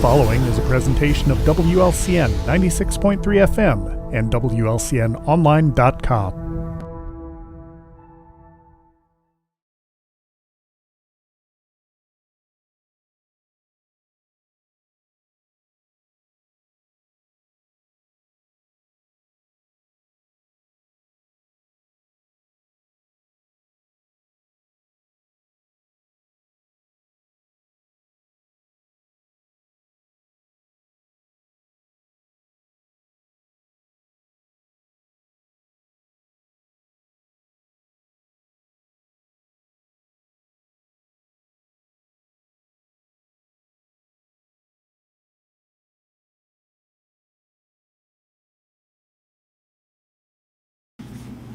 following is a presentation of WLCN 96.3 FM and WLCNonline.com.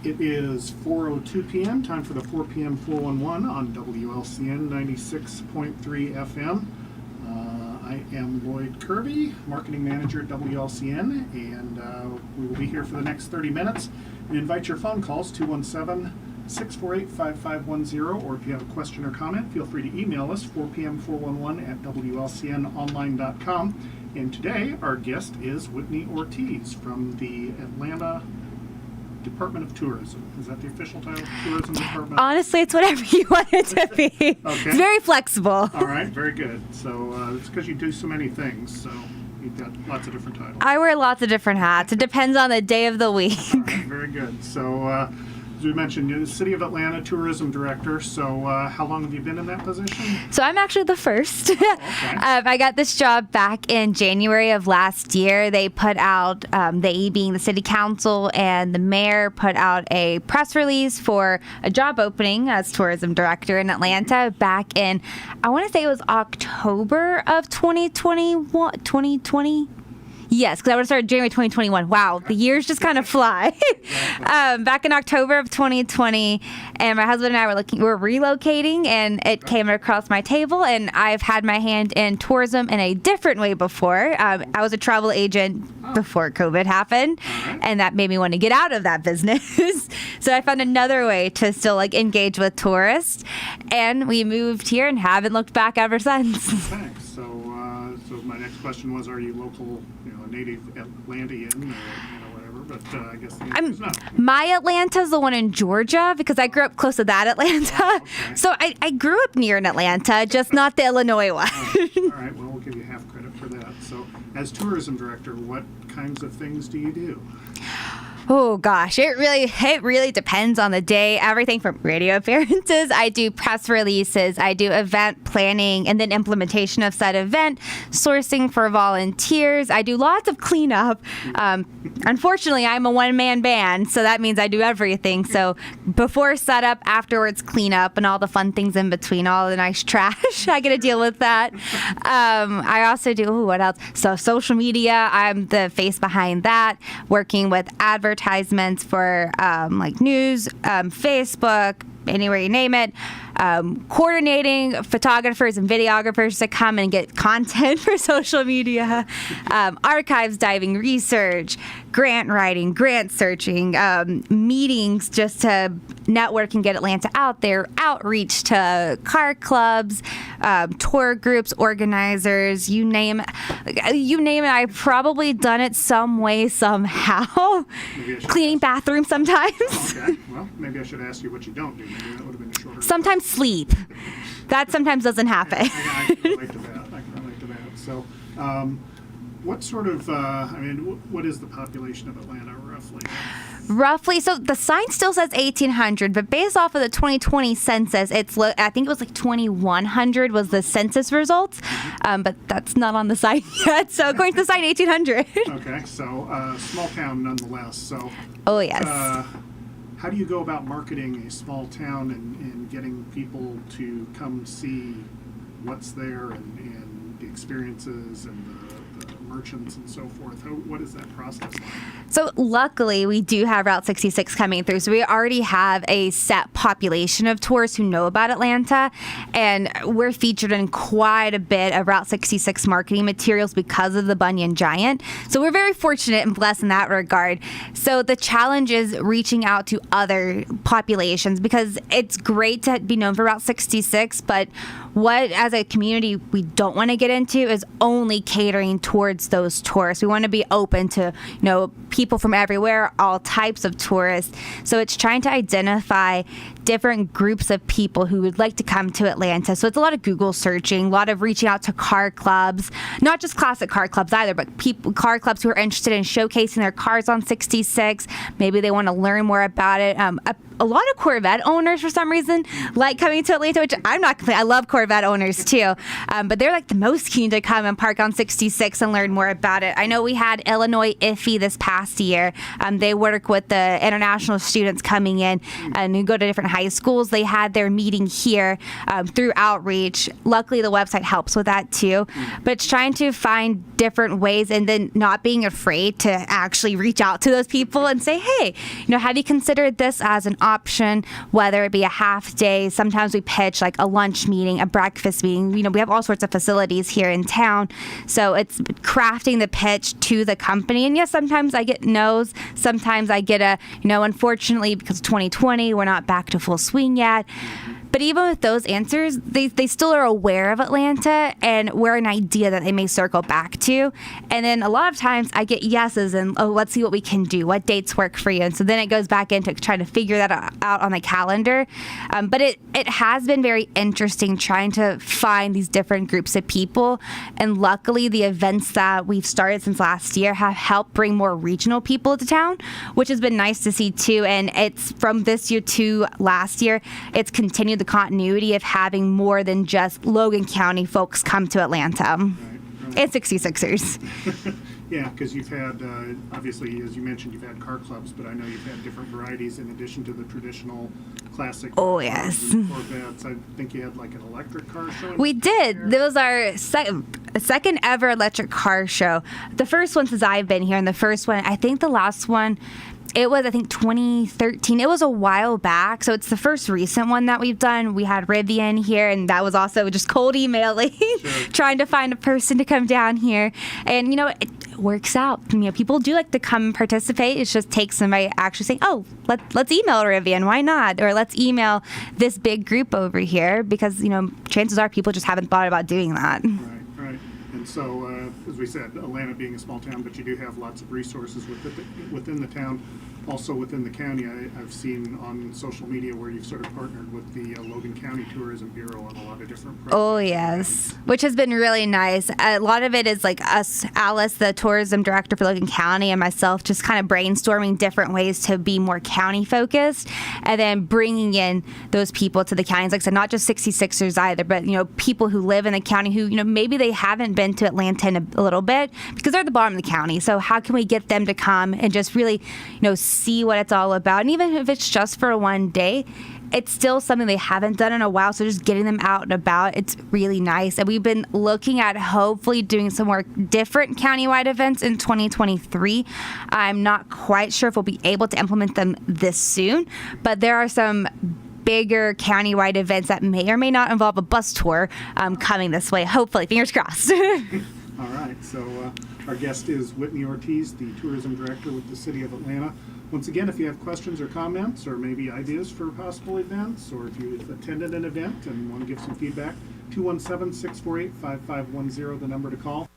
It is 4:02 p.m., time for the 4 p.m. 411 on WLCN 96.3 FM. I am Lloyd Kirby, Marketing Manager at WLCN, and we will be here for the next 30 minutes. We invite your phone calls, 217 648-5510, or if you have a question or comment, feel free to email us, 4pm411 at wlcnonline.com. And today, our guest is Whitney Ortiz from the Atlanta Department of Tourism. Is that the official title? Tourism Department? Honestly, it's whatever you want it to be. Okay. It's very flexible. All right, very good. So it's because you do so many things, so you've got lots of different titles. I wear lots of different hats. It depends on the day of the week. All right, very good. So as we mentioned, you're the City of Atlanta Tourism Director. So how long have you been in that position? So I'm actually the first. Okay. I got this job back in January of last year. They put out, they being the city council and the mayor, put out a press release for a job opening as tourism director in Atlanta back in, I want to say it was October of 2020. Yes, because I would have started January 2021. Wow, the years just kind of fly. Back in October of 2020, and my husband and I were relocating, and it came across my table, and I've had my hand in tourism in a different way before. I was a travel agent before COVID happened, and that made me want to get out of that business. So I found another way to still engage with tourists, and we moved here and haven't looked back ever since. Thanks. So my next question was, are you local, a native Atlantean or whatever? But I guess the answer is no. My Atlanta's the one in Georgia because I grew up close to that Atlanta. Oh, okay. So I grew up near an Atlanta, just not the Illinois one. All right. Well, we'll give you half credit for that. So as tourism director, what kinds of things do you do? Oh gosh, it really depends on the day. Everything from radio appearances, I do press releases, I do event planning and then implementation of said event, sourcing for volunteers. I do lots of cleanup. Unfortunately, I'm a one-man band, so that means I do everything. So before setup, afterwards cleanup, and all the fun things in between, all the nice trash. I get to deal with that. I also do, what else? So social media, I'm the face behind that, working with advertisements for news, Facebook, anywhere you name it, coordinating photographers and videographers to come and get content for social media, archives diving, research, grant writing, grant searching, meetings just to network and get Atlanta out there, outreach to car clubs, tour groups, organizers, you name it. I've probably done it some way, somehow. Cleaning bathrooms sometimes. Okay. Well, maybe I should ask you what you don't do. Maybe that would have been a shorter. Sometimes sleep. That sometimes doesn't happen. I can relate to that. So, what sort of, what is the population of Atlanta roughly? Roughly, so the sign still says 1,800, but based off of the 2020 census, I think it was 2,100 was the census results, but that's not on the sign yet. So according to the sign, 1,800. Okay, so small town nonetheless. So. Oh yes. How do you go about marketing a small town and getting people to come see what's there and the experiences and the merchants and so forth? What is that process like? So luckily, we do have Route 66 coming through. So we already have a set population of tourists who know about Atlanta. And we're featured in quite a bit of Route 66 marketing materials because of the Bunyan Giant. So we're very fortunate and blessed in that regard. So the challenge is reaching out to other populations because it's great to be known for Route 66, but what as a community we don't want to get into is only catering towards those tourists. We want to be open to, people from everywhere, all types of tourists. So it's trying to identify different groups of people who would like to come to Atlanta. So it's a lot of Google searching, a lot of reaching out to car clubs, not just classic car clubs either, but car clubs who are interested in showcasing their cars on 66. Maybe they want to learn more about it. A lot of Corvette owners, for some reason, like coming to Atlanta, which I'm not complaining. I love Corvette owners too, but they're the most keen to come and park on 66 and learn more about it. I know we had Illinois IFE this past year. They work with the international students coming in and who go to different high schools. They had their meeting here through outreach. Luckily, the website helps with that too. But it's trying to find different ways and then not being afraid to actually reach out to those people and say, hey, have you considered this as an option, whether it be a half day? Sometimes we pitch like a lunch meeting, a breakfast meeting. We have all sorts of facilities here in town. So it's crafting the pitch to the company. And yes, sometimes I get no's. Sometimes I get a, unfortunately, because 2020, we're not back to full swing yet. But even with those answers, they still are aware of Atlanta and we're an idea that they may circle back to. And then a lot of times I get yeses and, oh, let's see what we can do. What dates work for you? And so then it goes back into trying to figure that out on the calendar. But it has been very interesting trying to find these different groups of people. And luckily, the events that we've started since last year have helped bring more regional people to town, which has been nice to see too. And it's from this year to last year, it's continued the continuity of having more than just Logan County folks come to Atlanta. Right. And 66ers. Yeah, because you've had, obviously, as you mentioned, you've had car clubs, but I know you've had different varieties in addition to the traditional classic. Oh, yes. Corvettes. I think you had like an electric car show. We did. There was our second ever electric car show. The first one since I've been here, and the first one, I think the last one, it was, 2013. It was a while back. So it's the first recent one that we've done. We had Rivian here, and that was also just cold emailing, trying to find a person to come down here. And, it works out. People do like to come and participate. It just takes somebody actually saying, oh, let's email Rivian. Why not? Or let's email this big group over here because, chances are people just haven't thought about doing that. Right. And so, as we said, Atlanta being a small town, but you do have lots of resources within the town. Also within the county, I've seen on social media where you've sort of partnered with the Logan County Tourism Bureau on a lot of different projects. Oh, yes, which has been really nice. A lot of it is like us, Alice, the tourism director for Logan County, and myself just kind of brainstorming different ways to be more county focused and then bringing in those people to the counties. Like I said, not just 66ers either, but, people who live in the county who, maybe they haven't been to Atlanta in a little bit because they're at the bottom of the county. So how can we get them to come and just really, see what it's all about? And even if it's just for one day, it's still something they haven't done in a while. So just getting them out and about, it's really nice. And we've been looking at hopefully doing some more different countywide events in 2023. I'm not quite sure if we'll be able to implement them this soon, but there are some bigger countywide events that may or may not involve a bus tour coming this way. Hopefully, fingers crossed. All right. So our guest is Whitney Ortiz, the tourism director with the City of Atlanta. Once again, if you have questions or comments or maybe ideas for possible events, or if you've attended an event and want to give some feedback, 217-648-5510, the number to call.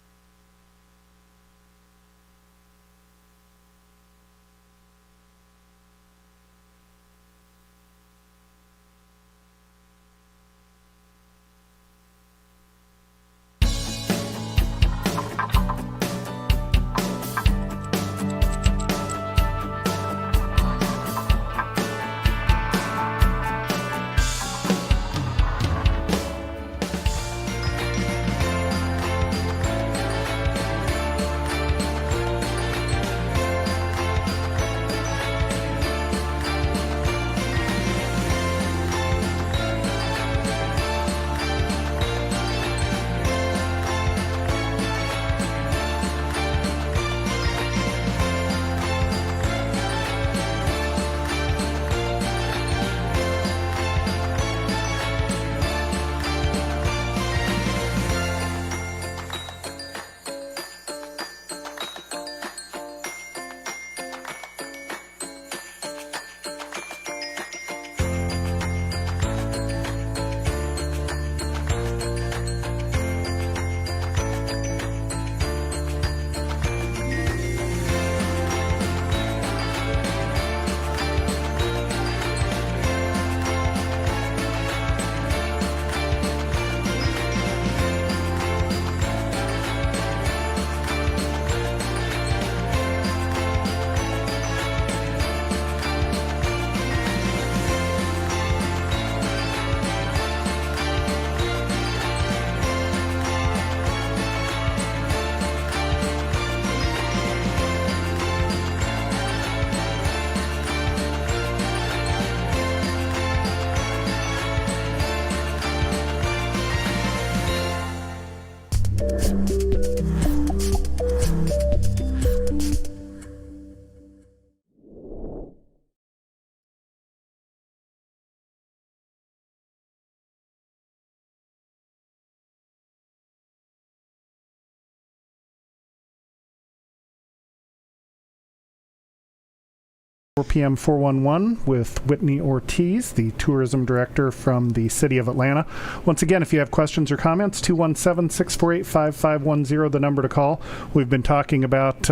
4 p.m. 411 with Whitney Ortiz, the tourism director from the city of Atlanta. Once again, if you have questions or comments, 217-648-5510, the number to call. We've been talking about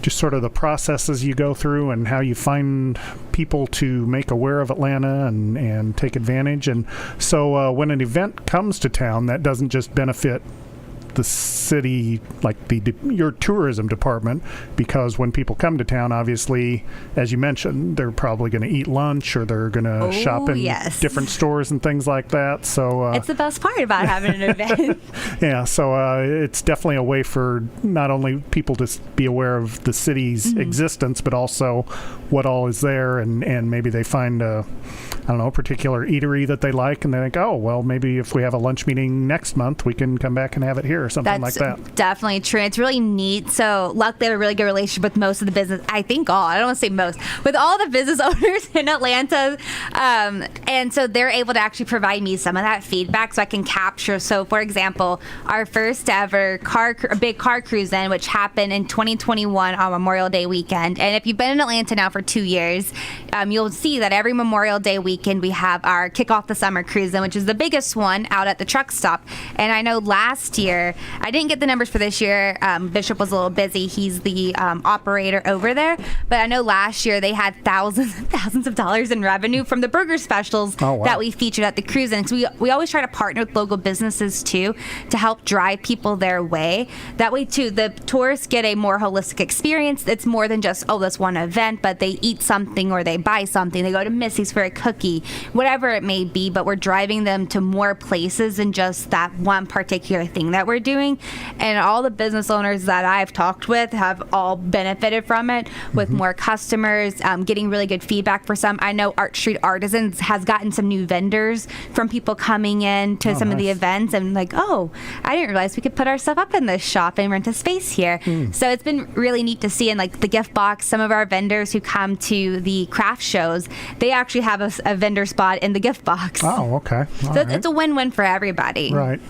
just sort of the processes you go through and how you find people to make aware of Atlanta and take advantage. And so when an event comes to town, that doesn't just benefit the city, like your tourism department, because when people come to town, obviously, as you mentioned, they're probably going to eat lunch or they're going to shop in different stores and things like that. So it's the best part about having an event. Yeah, so it's definitely a way for not only people to be aware of the city's existence, but also what all is there, and maybe they find a particular eatery that they like, and they think, oh, well, maybe if we have a lunch meeting next month, we can come back and have it here or something like that. That's definitely true. It's really neat. So luckily, I have a really good relationship with most of the business. I think I don't want to say most, with all the business owners in Atlanta. And so they're able to actually provide me some of that feedback so I can capture. So for example, our first ever big car cruise in, which happened in 2021 on Memorial Day weekend. And if you've been in Atlanta now for 2 years, you'll see that every Memorial Day weekend we have our Kick Off the Summer cruise in, which is the biggest one out at the truck stop. And I know last year, I didn't get the numbers for this year. Bishop was a little busy. He's the operator over there. But I know last year they had thousands and thousands of dollars in revenue from the burger specials that we featured at the cruise in. So we always try to partner with local businesses too to help drive people their way. That way too, the tourists get a more holistic experience. It's more than just, this one event, but they eat something or they buy something. They go to Missy's for a cookie, whatever it may be. But we're driving them to more places than just that one particular thing that we're doing. And all the business owners that I've talked with have all benefited from it, with more customers, getting really good feedback for some. I know Art Street Artisans has gotten some new vendors from people coming in to some of the events and like, I didn't realize we could put our stuff up in this shop and rent a space here. So it's been really neat to see. And like the gift box, some of our vendors who come to the craft shows, they actually have a vendor spot in the gift box. Oh, okay. It's a win-win for everybody. Right.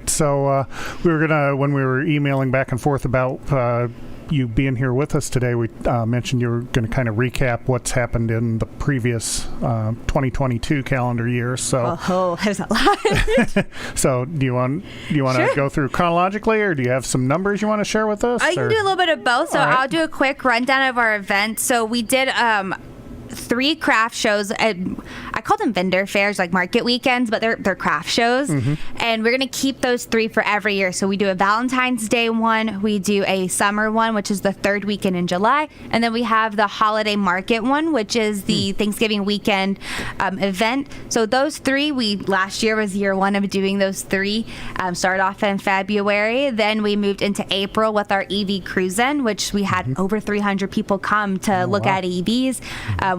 So we were going to, when we were emailing back and forth about you being here with us today, we mentioned you were going to kind of recap what's happened in the previous 2022 calendar year. So, there's a lot. So, do you want to go through chronologically, or do you have some numbers you want to share with us? I can do a little bit of both. So, I'll do a quick rundown of our event. So, we did 3 craft shows. I call them vendor fairs, like market weekends, but they're craft shows. And we're going to keep those 3 for every year. So we do a Valentine's Day one, we do a summer one, which is the 3rd weekend in July, and then we have the holiday market one, which is the Thanksgiving weekend event. So those 3, last year was year 1 of doing those 3. Started off in February, then we moved into April with our EV cruise in, which we had over 300 people come to look at EVs.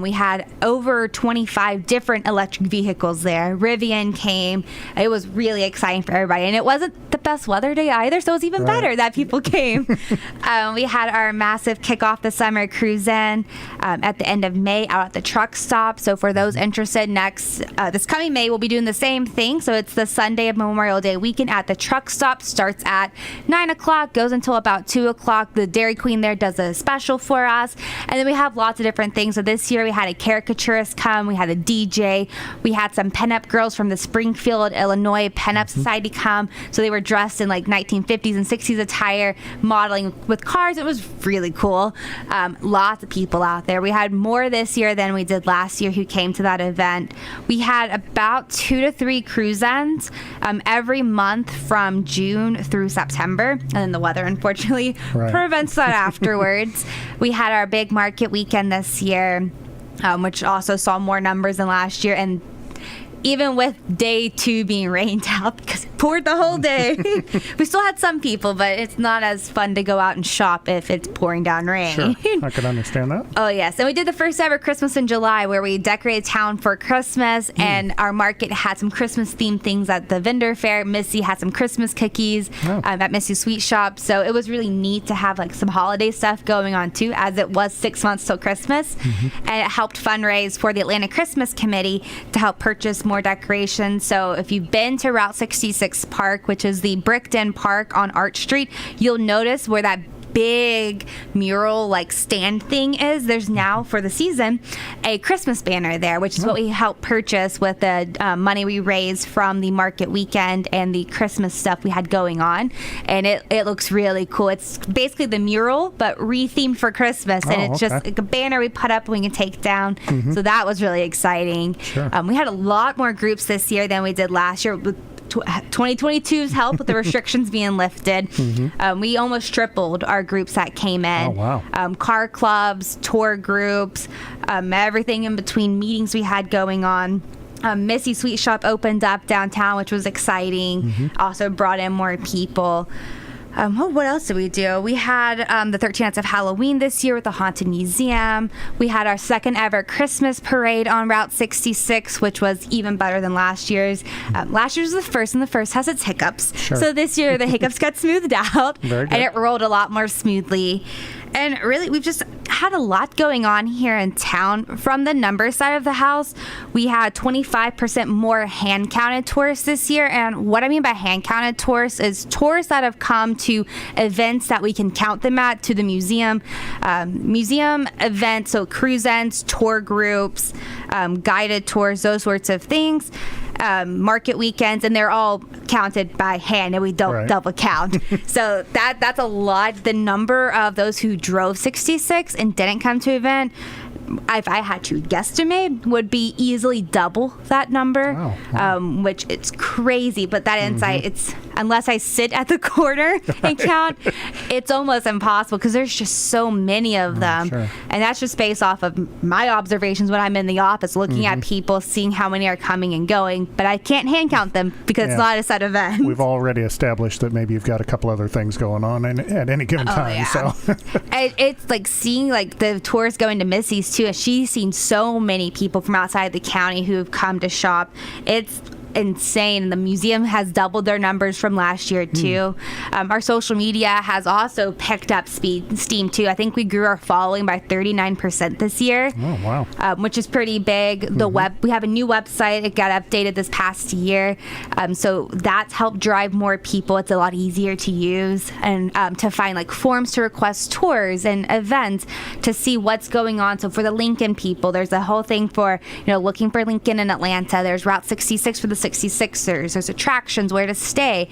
We had over 25 different electric vehicles there. Rivian came. It was really exciting for everybody. And it wasn't the best weather day either, so it was even better that people came. We had our massive Kick Off the Summer cruise in at the end of May out at the truck stop. So for those interested, this coming May, we'll be doing the same thing. So it's the Sunday of Memorial Day weekend at the truck stop. Starts at 9 o'clock, goes until about 2 o'clock. The Dairy Queen there does a special for us. And then we have lots of different things. So this year we had a caricaturist come, we had a DJ, we had some pinup girls from the Springfield, Illinois Pinup Society come. So they were dressed in like 1950s and 60s attire, modeling with cars. It was really cool. Lots of people out there. We had more this year than we did last year who came to that event. We had about 2 to 3 cruise-ins every month from June through September. And then the weather, unfortunately, prevents that afterwards. We had our big market weekend this year, which also saw more numbers than last year. And even with day 2 being rained out because it poured the whole day, we still had some people, but it's not as fun to go out and shop if it's pouring down rain. Sure, I could understand that. Oh, yes. And we did the first ever Christmas in July where we decorated town for Christmas, and our market had some Christmas-themed things at the vendor fair. Missy had some Christmas cookies at Missy's Sweet Shop. So it was really neat to have like some holiday stuff going on, too, as it was 6 months till Christmas. And it helped fundraise for the Atlanta Christmas Committee to help purchase more decorations. So if you've been to Route 66 Park, which is the bricked-in park on Arch Street, you'll notice where that big mural like stand thing is. There's now for the season a Christmas banner there, which is what we helped purchase with the money we raised from the market weekend and the Christmas stuff we had going on. And it looks really cool. It's basically the mural but rethemed for Christmas, and it's just like a banner we put up and we can take down. So that was really exciting. Sure. We had a lot more groups this year than we did last year with 2022's help with the restrictions being lifted. We almost tripled our groups that came in. Oh, wow. Car clubs, tour groups, everything in between, meetings we had going on. Missy Sweet Shop opened up downtown, which was exciting. Also brought in more people. What else did we do? We had the 13 Nights of Halloween this year with the Haunted Museum. We had our second ever Christmas parade on Route 66, which was even better than last year's. Last year's was the first, and the first has its hiccups. Sure. So this year the hiccups got smoothed out, Very good. and it rolled a lot more smoothly. And really, we've just had a lot going on here in town. From the number side of the house, we had 25% more hand-counted tourists this year. And what I mean by hand-counted tourists is tourists that have come to events that we can count them at, to the museum events, so cruise ends, tour groups, guided tours, those sorts of things. Market weekends, and they're all counted by hand, and we don't double count. So that's a lot. The number of those who drove 66 and didn't come to event, if I had to guesstimate, would be easily double that number. Wow. Which it's crazy, but that insight, it's unless I sit at the corner and count, it's almost impossible because there's just so many of them. Sure. And that's just based off of my observations when I'm in the office, looking at people, seeing how many are coming and going, but I can't hand count them because it's not a set event. We've already established that maybe you've got a couple other things going on at any given time. Yeah. So it's like seeing like the tourists going to Missy's too. She's seen so many people from outside the county who have come to shop. It's insane. The museum has doubled their numbers from last year too. Our social media has also picked up steam too. I think we grew our following by 39% this year. Oh, wow. Which is pretty big. The we have a new website. It got updated this past year, so that's helped drive more people. It's a lot easier to use and to find like forms to request tours and events to see what's going on. So for the Lincoln people, there's a whole thing for looking for Lincoln in Atlanta. There's Route 66 for the 66ers. There's attractions, where to stay.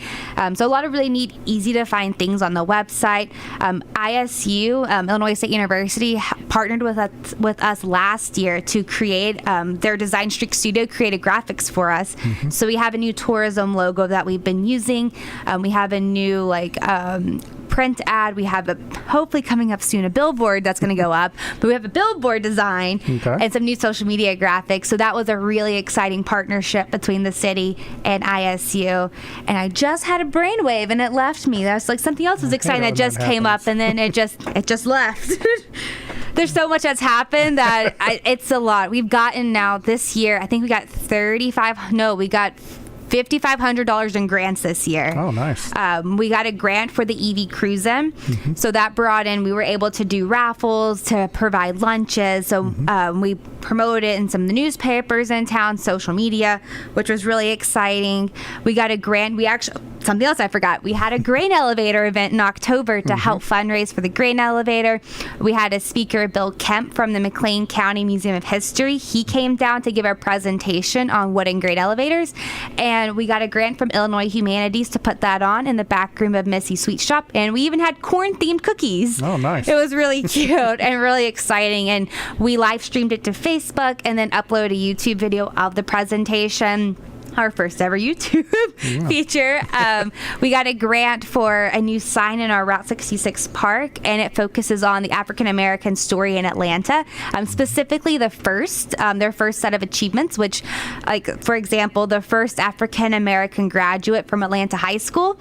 So a lot of really neat, easy to find things on the website. ISU, Illinois State University, partnered with us last year to create their Design Streak Studio created graphics for us. So we have a new tourism logo that we've been using. We have a new print ad. We have hopefully coming up soon a billboard that's going to go up, but we have a billboard design and some new social media graphics. So that was a really exciting partnership between the city and ISU. And I just had a brainwave and it left me. That's like something else was exciting that just came up, and then it just left. There's so much that's happened that it's a lot. We've gotten now this year, I think we got $5,500 in grants this year. Oh, nice. We got a grant for the EV Cruisin'. So that brought in, we were able to do raffles, to provide lunches. So we promoted it in some of the newspapers in town, social media, which was really exciting. We got a grant. Something else I forgot. We had a grain elevator event in October to help fundraise for the grain elevator. We had a speaker, Bill Kemp from the McLean County Museum of History. He came down to give a presentation on wooden grain elevators. And we got a grant from Illinois Humanities to put that on in the back room of Missy's Sweet Shop. And we even had corn-themed cookies. Oh, nice. It was really cute and really exciting. And we live streamed it to Facebook and then uploaded a YouTube video of the presentation. our first ever YouTube feature. We got a grant for a new sign in our Route 66 park, and it focuses on the African American story in Atlanta, specifically their first set of achievements, which, like, for example, the first African American graduate from Atlanta High School.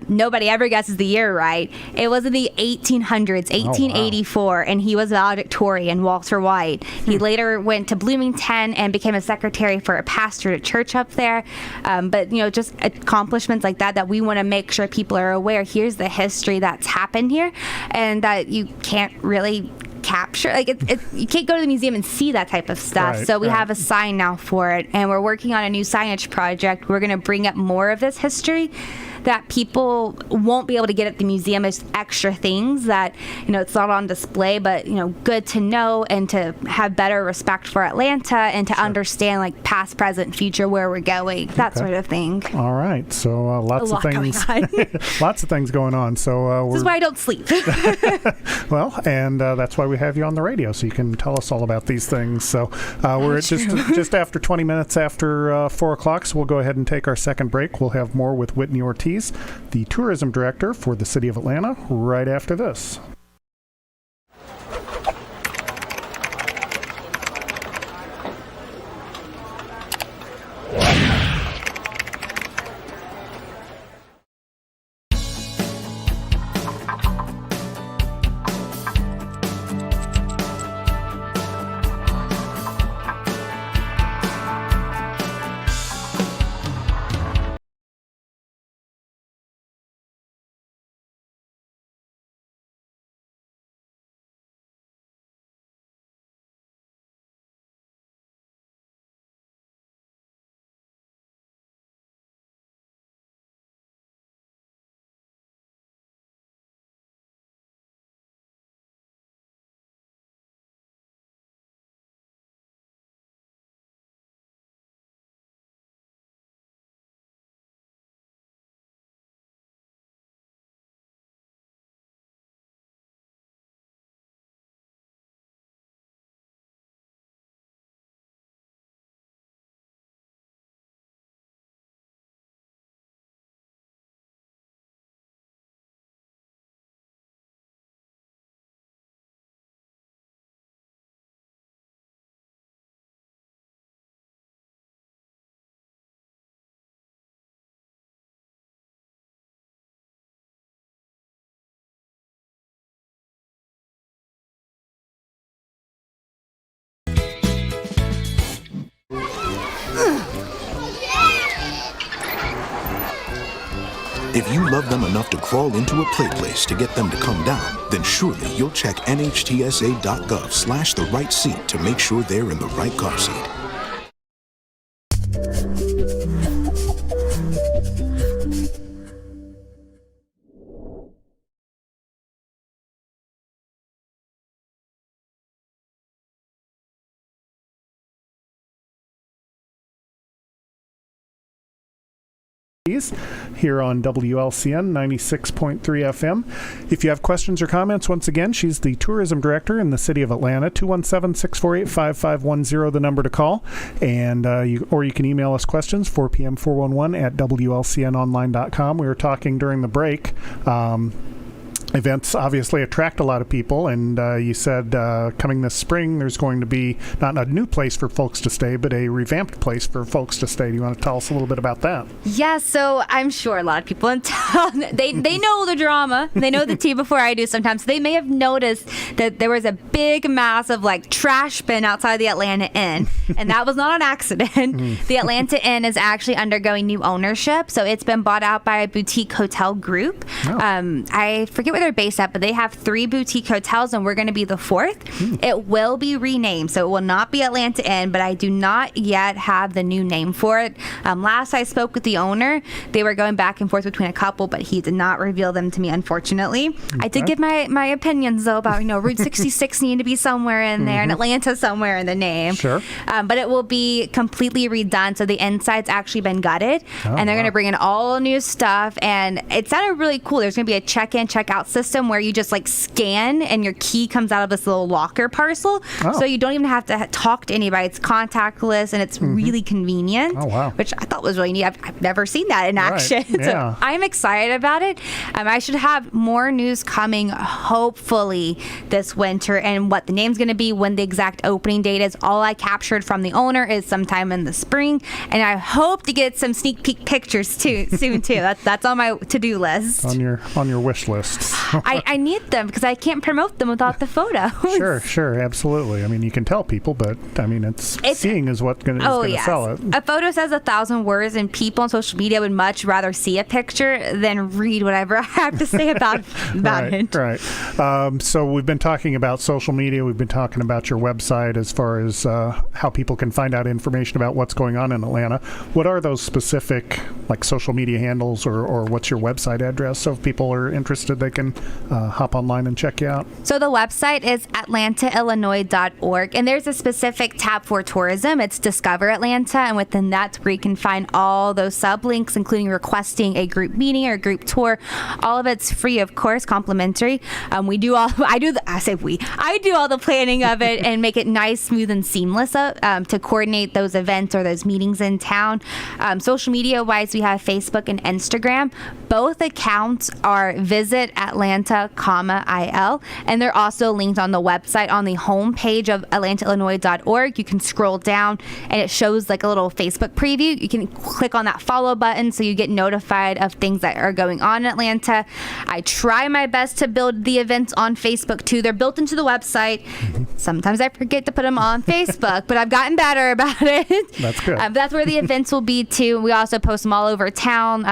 Nobody ever guesses the year right. It was in the 1800s, 1884, and he was valedictorian, Walter White. He later went to Bloomington and became a secretary for a pastor at a church up there. But, just accomplishments like that we want to make sure people are aware. Here's the history that's happened here, and that you can't really capture, you can't go to the museum and see that type of stuff. Right, so we have a sign now for it, and we're working on a new signage project. We're going to bring up more of this history that people won't be able to get at the museum as extra things that, it's not on display, but, good to know and to have better respect for Atlanta and to understand, like, past, present, future, where we're going, that sort of thing. All right. So lots of things. Lots of things going on. So this is why I don't sleep. Well, and that's why we have you on the radio, so you can tell us all about these things. So we're just after 20 minutes after 4 o'clock, so we'll go ahead and take our second break. We'll have more with Whitney Ortiz, the tourism director for the city of Atlanta, right after this. If you love them enough to crawl into a play place to get them to come down, then surely you'll check nhtsa.gov/the right seat to make sure they're in the right car seat. Here on WLCN 96.3 FM. If you have questions or comments, once again, she's the tourism director in the city of Atlanta. 217-648-5510, the number to call. And you can email us questions, 4pm411 at WLCNonline.com. We were talking during the break. Events obviously attract a lot of people, and you said coming this spring there's going to be not a new place for folks to stay, but a revamped place for folks to stay. Do you want to tell us a little bit about that? Yeah, so I'm sure a lot of people in town, they know the drama. They know the tea before I do sometimes. They may have noticed that there was a big, massive, trash bin outside the Atlanta Inn, and that was not an accident. The Atlanta Inn is actually undergoing new ownership, so it's been bought out by a boutique hotel group. I forget where they're based at, but they have 3 boutique hotels, and we're going to be the 4th. It will be renamed, so it will not be Atlanta Inn, but I do not yet have the new name for it. Last I spoke with the owner, they were going back and forth between a couple, but he did not reveal them to me, unfortunately. Okay. I did give my opinions, though, about, Route 66 needing to be somewhere in there, and Atlanta somewhere in the name. Sure. But it will be completely redone, so the inside's actually been gutted, and they're going to bring in all new stuff, and it sounded really cool. There's going to be a check-in, check-out system where you just like scan and your key comes out of this little locker parcel. So you don't even have to talk to anybody. It's contactless and it's really convenient. Oh, wow. Which I thought was really neat. I've never seen that in action. Yeah. So I'm excited about it. I should have more news coming hopefully this winter, and what the name's going to be, when the exact opening date is. All I captured from the owner is sometime in the spring, and I hope to get some sneak peek pictures soon too. That's on my to-do list. On your wish list. I need them because I can't promote them without the photos. Sure, absolutely. I mean, you can tell people, but I mean, it's seeing is what's going to sell it. A photo says 1,000 words, and people on social media would much rather see a picture than read whatever I have to say about it. Right. So we've been talking about social media. We've been talking about your website as far as how people can find out information about what's going on in Atlanta. What are those specific like social media handles, or what's your website address? So if people are interested, they can hop online and check you out. So the website is atlantaillinois.org, and there's a specific tab for tourism. It's Discover Atlanta, and within that's where you can find all those sublinks, including requesting a group meeting or a group tour. All of it's free, of course, complimentary. I do all the planning of it and make it nice, smooth, and seamless to coordinate those events or those meetings in town. Social media wise, we have Facebook and Instagram. Both accounts are Visit Atlanta, IL, and they're also linked on the website on the home page of atlantaillinois.org. You can scroll down and it shows like a little Facebook preview. You can click on that follow button so you get notified of things that are going on in Atlanta. I try my best to build the events on Facebook too. They're built into the website. Sometimes I forget to put them on Facebook, but I've gotten better about it. That's good. That's where the events will be too. We also post them all over town,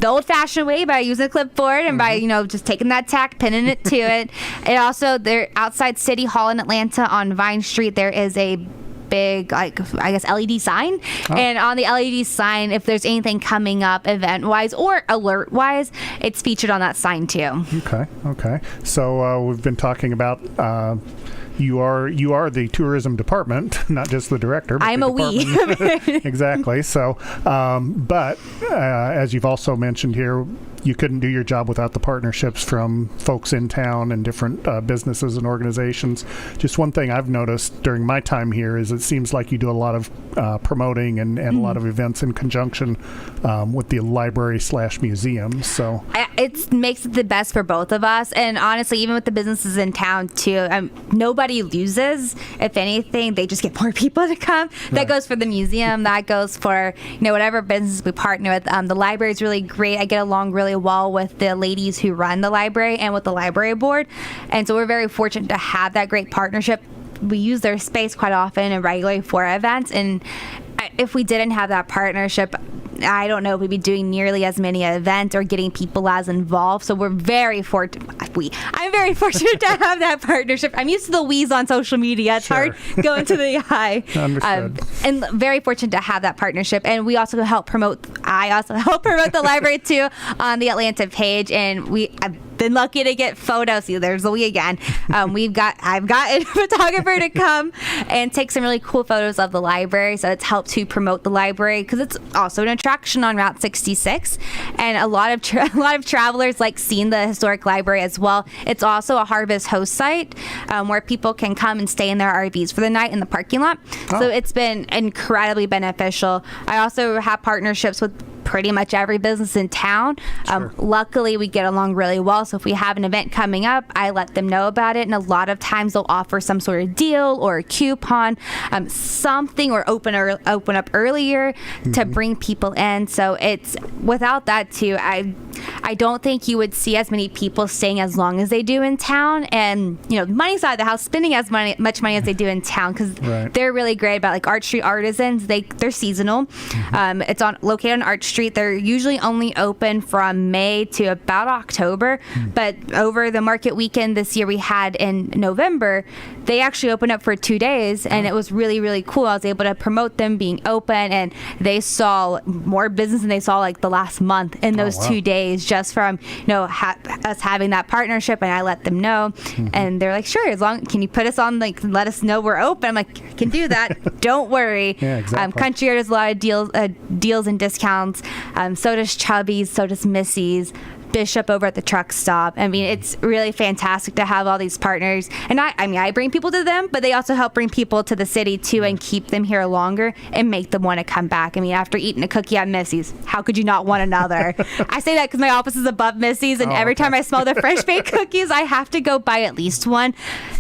the old-fashioned way, by using a clipboard and by just taking that tack, pinning it to it. And also, they're outside City Hall in Atlanta on Vine Street. There is a big, LED sign. And on the LED sign, if there's anything coming up event-wise or alert-wise, it's featured on that sign too. Okay. So we've been talking about you are the tourism department, not just the director. But I'm a we. Exactly. So, but as you've also mentioned here, you couldn't do your job without the partnerships from folks in town and different businesses and organizations. Just one thing I've noticed during my time here is it seems like you do a lot of promoting and a lot of events in conjunction with the library/museum. So it makes it the best for both of us. And honestly, even with the businesses in town too, nobody loses. If anything, they just get more people to come. That goes for the museum. That goes for whatever business we partner with. The library is really great. I get along really well with the ladies who run the library and with the library board, and so we're very fortunate to have that great partnership. We use their space quite often and regularly for events, and if we didn't have that partnership, I don't know if we'd be doing nearly as many events or getting people as involved. So we're very fortunate. I'm very fortunate to have that partnership. I'm used to the we's on social media. It's hard going to the I. Understood. And very fortunate to have that partnership. And we also help promote. I also help promote the library too on the Atlanta page. And I've been lucky to get photos. See, there's the we again. I've gotten a photographer to come and take some really cool photos of the library. So it's helped to promote the library because it's also an attraction on Route 66, and a lot of travelers like seeing the historic library as well. It's also a Harvest host site where people can come and stay in their RVs for the night in the parking lot. So it's been incredibly beneficial. I also have partnerships with pretty much every business in town. Luckily, we get along really well. So if we have an event coming up, I let them know about it. And a lot of times they'll offer some sort of deal or a coupon, something, or open up earlier to bring people in. So it's without that too, I don't think you would see as many people staying as long as they do in town. And money side of the house, spending as much money as they do in town, because they're really great about like Arch Street Artisans. They're seasonal. It's located on Arch Street. They're usually only open from May to about October, but over the market weekend this year we had in November, they actually opened up for 2 days, and it was really, really cool. I was able to promote them being open, and they saw more business than they saw like the last month in those 2 days, just from us having that partnership. And I let them know, and they're like, sure, can you put us on, like, let us know we're open. I'm like, I can do that. Don't worry. Yeah, exactly. Country Yard has a lot of deals and discounts. So does Chubby's, so does Missy's. Bishop over at the truck stop. I mean, it's really fantastic to have all these partners. And I bring people to them, but they also help bring people to the city too and keep them here longer and make them want to come back. I mean, after eating a cookie at Missy's, how could you not want another? I say that because my office is above Missy's, and every time I smell the fresh baked cookies, I have to go buy at least one.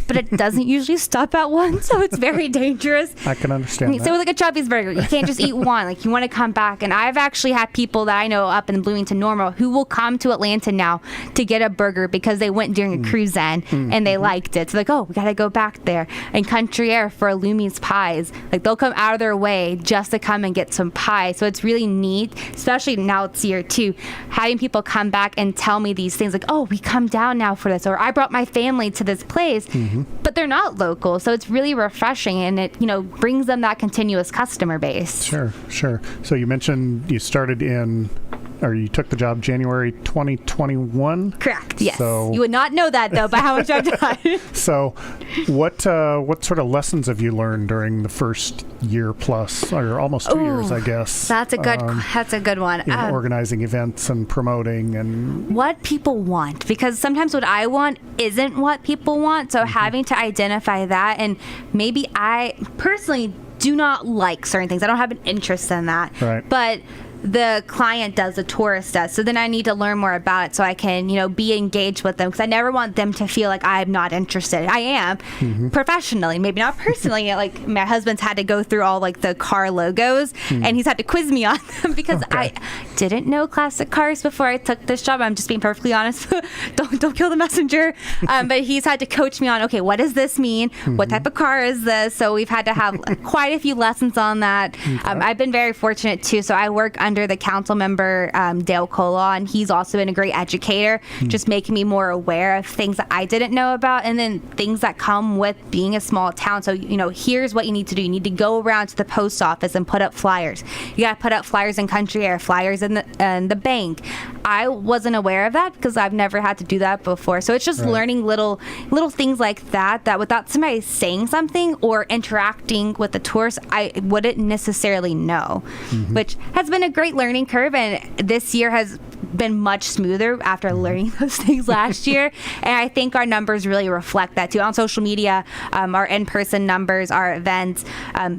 But it doesn't usually stop at one, so it's very dangerous. I can understand that. So with like a Chubby's burger, you can't just eat one. Like, you want to come back. And I've actually had people that I know up in Bloomington Normal who will come to Atlanta now to get a burger because they went during a cruise in and they liked it. So like, oh, we got to go back there. And Country Air for Lumi's pies. Like, they'll come out of their way just to come and get some pie. So it's really neat, especially now it's year 2, having people come back and tell me these things like, oh, we come down now for this, or I brought my family to this place, but they're not local. So it's really refreshing, and it, brings them that continuous customer base. Sure. So you mentioned you started you took the job January 2021? Correct, yes. So, you would not know that, though, by how much I've done. So what sort of lessons have you learned during the first year plus, or almost 2 years, I guess? That's a good one. In organizing events and promoting and... What people want, because sometimes what I want isn't what people want, so having to identify that, and maybe I personally do not like certain things. I don't have an interest in that. Right. But the client does, the tourist does. So then I need to learn more about it so I can, be engaged with them, because I never want them to feel like I'm not interested. I am professionally, maybe not personally. Like, my husband's had to go through all like the car logos and he's had to quiz me on them because I didn't know classic cars before I took this job. I'm just being perfectly honest. Don't kill the messenger. But he's had to coach me on, okay, what does this mean? What type of car is this? So we've had to have quite a few lessons on that. I've been very fortunate too. So I work under the council member, Dale Kola, and he's also been a great educator, just making me more aware of things that I didn't know about, and then things that come with being a small town. So, here's what you need to do. You need to go around to the post office and put up flyers. You got to put up flyers in Country Air, flyers in the bank. I wasn't aware of that because I've never had to do that before. So it's just learning little things like that without somebody saying something or interacting with the tourists, I wouldn't necessarily know, which has been a great learning curve, and this year has been much smoother after learning those things last year. And I think our numbers really reflect that too. On social media, our in-person numbers, our events,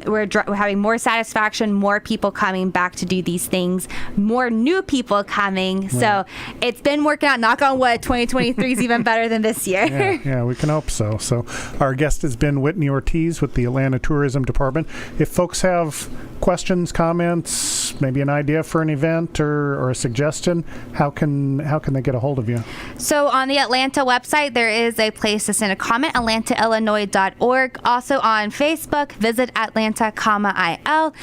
we're having more satisfaction, more people coming back to do these things, more new people coming. So it's been working out. Knock on wood, 2023 is even better than this year. Yeah, we can hope so. So our guest has been Whitney Ortiz with the Atlanta Tourism Department. If folks have questions, comments, maybe an idea for an event or a suggestion, how can they get a hold of you? So on the Atlanta website, there is a place to send a comment, atlantaillinois.org. Also on Facebook, visit Atlanta, IL.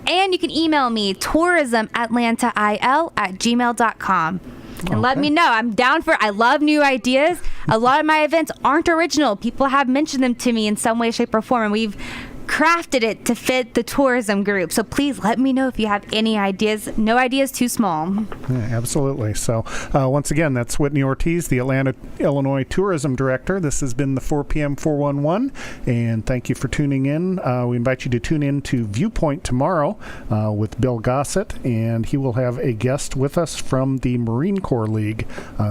And you can email me, tourismatlantail@gmail.com. And let me know. I'm down for it. I love new ideas. A lot of my events aren't original. People have mentioned them to me in some way, shape, or form, and we've crafted it to fit the tourism group. So please let me know if you have any ideas. No ideas too small. Yeah, absolutely. So once again, that's Whitney Ortiz, the Atlanta, Illinois Tourism Director. This has been the 4 p.m. 411, and thank you for tuning in. We invite you to tune in to Viewpoint tomorrow with Bill Gossett, and he will have a guest with us from the Marine Corps League.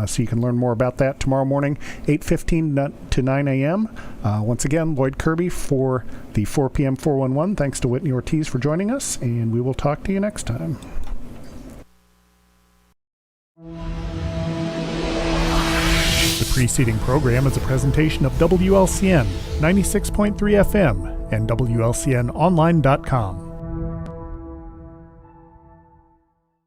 So you can learn more about that tomorrow morning, 8:15 to 9 a.m. Once again, Lloyd Kirby for the 4 p.m. 411. Thanks to Whitney Ortiz for joining us, and we will talk to you next time. The preceding program is a presentation of WLCN 96.3 FM and WLCNonline.com.